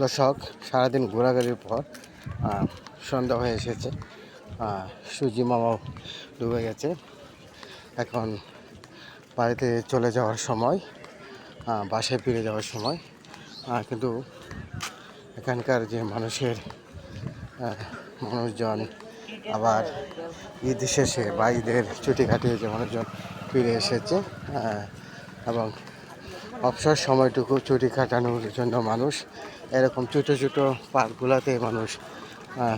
দর্শক, সারাদিন ঘোরাঘুরির পর সন্ধ্যা হয়ে এসেছে। সূর্যি মামাও ডুবে গেছে। এখন বাড়িতে চলে যাওয়ার সময়, বাসায় ফিরে যাওয়ার সময়। কিন্তু এখানকার যে মানুষজন আবার ঈদ শেষে বা ঈদের ছুটি কাটিয়ে যে মানুষজন ফিরে এসেছে এবং অবসর সময়টুকু ছুটি কাটানোর জন্য মানুষ এরকম ছোটো ছোটো পার্কগুলোতে মানুষ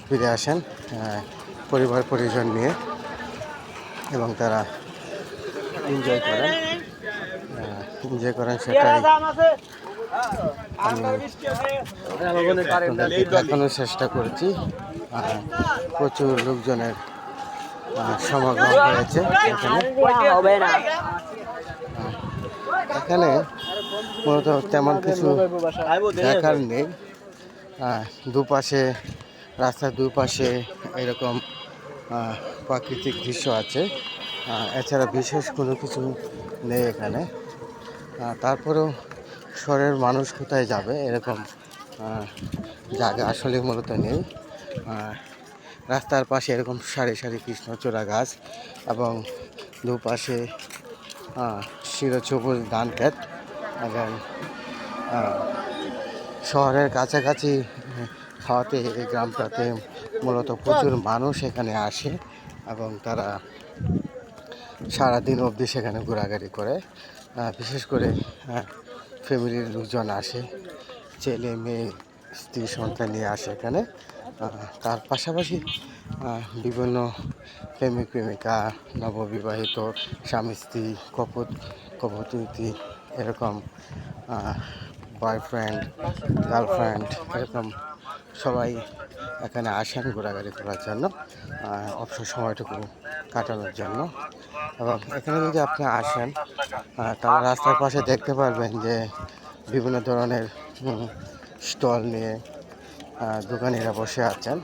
ফিরে আসেন পরিবার পরিজন নিয়ে, এবং তারা এনজয় করেন সেটাই আমি দেখানোর চেষ্টা করেছি। প্রচুর লোকজনের সমাগম হয়েছে এখানে। মূলত তেমন কিছু দেখার নেই। দুপাশে, রাস্তার দুপাশে এরকম প্রাকৃতিক দৃশ্য আছে, এছাড়া বিশেষ কোনো কিছু নেই এখানে। তারপরেও শহরের মানুষ কোথায় যাবে, এরকম জায়গা আসলে মূলত নেই। রাস্তার পাশে এরকম সারি সারি কৃষ্ণচূড়া গাছ এবং দুপাশে চিরসবুজ ধান ক্ষেত, এবং শহরের কাছাকাছি হওয়াতে এই গ্রামটাতে মূলত প্রচুর মানুষ এখানে আসে এবং তারা সারাদিন অবধি সেখানে ঘোরাঘুরি করে। বিশেষ করে ফ্যামিলির লোকজন আসে, ছেলে মেয়ে স্ত্রী সন্তান নিয়ে আসে এখানে। তার পাশাপাশি বিভিন্ন প্রেমিক প্রেমিকা, নববিবাহিত স্বামী স্ত্রী, কপতি এরকম বয়ফ্রেন্ড গার্লফ্রেন্ড এরকম সবাই এখানে আসেন ঘোরাঘুরি করার জন্য, অবসর সময়টুকু কাটানোর জন্য। এবং এখানে যদি আপনি আসেন তাহলে রাস্তার পাশে দেখতে পারবেন যে বিভিন্ন ধরনের স্টল নিয়ে দোকানিরা বসে আছেন।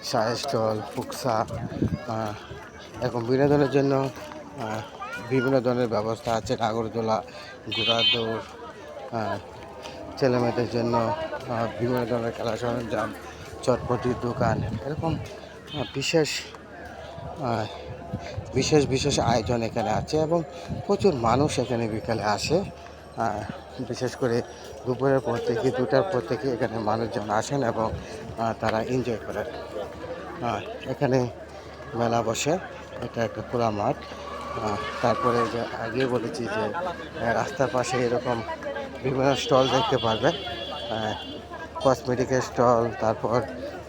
চায়ের স্টল, ফুকসা, এরকম বিনোদনের জন্য বিভিন্ন ধরনের ব্যবস্থা আছে। নাগরদোলা, ঘোড়ার দৌড়, ছেলেমেয়েদের জন্য বিভিন্ন ধরনের খেলা সরঞ্জাম, চটপটির দোকান, এরকম বিশেষ আয়োজন এখানে আছে। এবং প্রচুর মানুষ এখানে বিকালে আসে, বিশেষ করে দুপুরের পর থেকে 2টার পর থেকে এখানে মানুষজন আসেন এবং তারা এনজয় করেন। এখানে মেলা বসে, এটা একটা খোলা মাঠ। তারপরে যে আগে বলেছি যে রাস্তার পাশে এরকম বিভিন্ন স্টল দেখতে পারবেন, কসমেটিকের স্টল, তারপর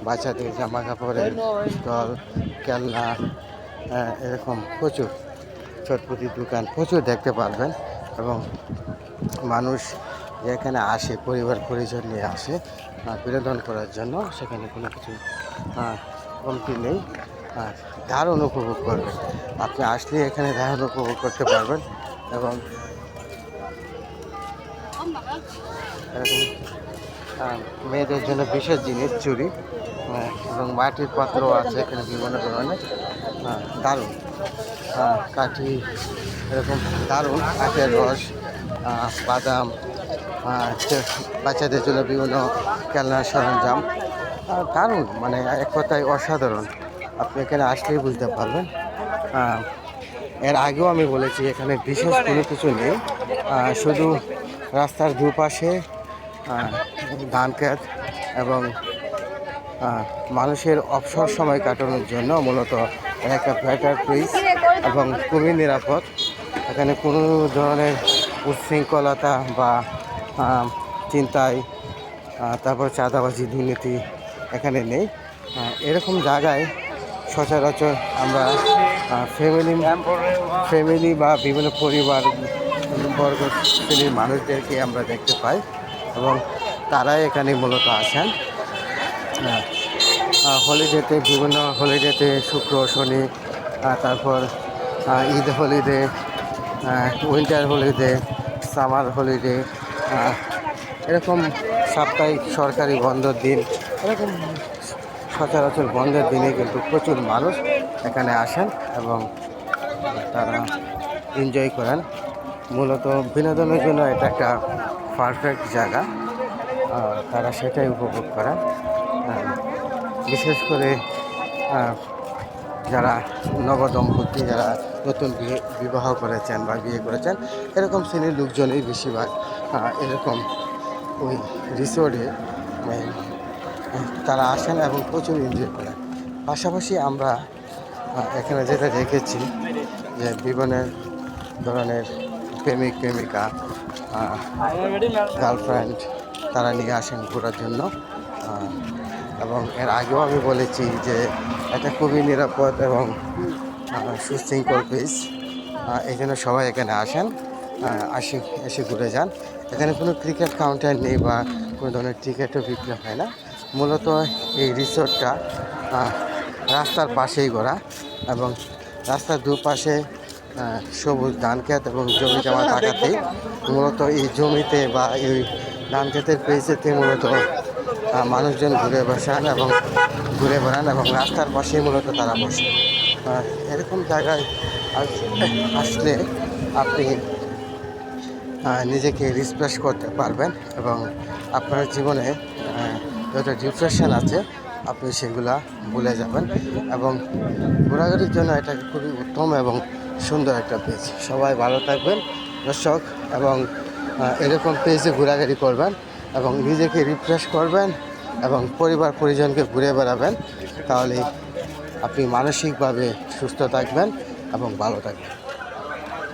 বাচ্চাদের জামা কাপড়ের স্টল, খেলনা, এরকম প্রচুর চটপটির দোকান প্রচুর দেখতে পারবেন। এবং মানুষ যেখানে আসে পরিবার পরিজন নিয়ে আসে বিনোদন করার জন্য, সেখানে কোনো কিছু কমতি নেই। দারুণ উপভোগ করবেন, আপনি আসলে এখানে দারুণ উপভোগ করতে পারবেন। এবং এরকম মেয়েদের জন্য বিশেষ জিনিস চুড়ি এবং মাটির পাত্রও আছে এখানে বিভিন্ন ধরনের, দারুণ কাঠি, এরকম দারুণ কাঠের রস, বাদাম, বাচ্চাদের জন্য বিভিন্ন খেলনার সরঞ্জাম, দারুণ, মানে এক কথায় অসাধারণ। আপনি এখানে আসলেই বুঝতে পারবেন। এর আগেও আমি বলেছি এখানে বিশেষ কোনো কিছু নেই, শুধু রাস্তার দুপাশে ধান ক্ষেত এবং মানুষের অবসর সময় কাটানোর জন্য মূলত একটা বেটার প্লেস এবং খুবই নিরাপদ। এখানে কোনো ধরনের উচ্ছৃঙ্খলতা বা চিন্তায়, তারপর চাঁদাবাজি, দুর্নীতি এখানে নেই। এরকম জায়গায় সচরাচর আমরা ফ্যামিলি বা বিভিন্ন পরিবার বর্গ শ্রেণীর মানুষদেরকে আমরা দেখতে পাই, এবং তারাই এখানে মূলত আসেন হলিডেতে, বিভিন্ন হলিডেতে, শুক্র শনি, তারপর Eid holiday, winter holiday, summer holiday, এরকম সাপ্তাহিক সরকারি বন্ধের দিন, এরকম সচরাচর বন্ধের দিনে কিন্তু প্রচুর মানুষ এখানে আসেন এবং তারা এনজয় করেন। মূলত বিনোদনের জন্য এটা একটা পারফেক্ট জায়গা, তারা সেটাই উপভোগ করেন। বিশেষ করে যারা নবদম্পতি, যারা নতুন বিবাহ করেছেন বা বিয়ে করেছেন, এরকম শ্রেণীর লোকজনই বেশিরভাগ এরকম ওই রিসোর্টে তারা আসেন এবং প্রচুর এনজয় করেন। পাশাপাশি আমরা এখানে যেটা দেখেছি যে বিভিন্ন ধরনের প্রেমিক প্রেমিকা, গার্লফ্রেন্ড তারা নিয়ে আসেন ঘোরার জন্য। এবং এর আগেও আমি বলেছি যে এটা খুবই নিরাপদ এবং সুশৃঙ্খল প্লেস। এই জন্য সবাই এখানে আসেন, এসে ঘুরে যান। এখানে কোনো ক্রিকেট কাউন্টার নেই বা কোনো ধরনের টিকিটও বিক্রি হয় না। মূলত এই রিসোর্টটা রাস্তার পাশেই গড়া এবং রাস্তার দুপাশে সবুজ ধান ক্ষেত এবং জমি জমা থাকাতেই মূলত এই জমিতে বা এই ধান ক্ষেতের পেয়েছেতে মূলত মানুষজন ঘুরে বসান এবং ঘুরে বেড়ান এবং রাস্তার পাশেই মূলত তারা বসে। এরকম জায়গায় আসলে আপনি নিজেকে রিফ্রেশ করতে পারবেন এবং আপনার জীবনে যত ডিপ্রেশন আছে আপনি সেগুলা ভুলে যাবেন। এবং ঘোরাঘুরির জন্য এটা খুবই উত্তম এবং সুন্দর একটা পেজ। সবাই ভালো থাকবেন দর্শক, এবং এরকম পেজে ঘোরাঘুরি করবেন এবং নিজেকে রিফ্রেশ করবেন এবং পরিবার পরিজনকে ঘুরে বেড়াবেন। তাহলে আপনি মানসিকভাবে সুস্থ থাকবেন এবং ভালো থাকবেন।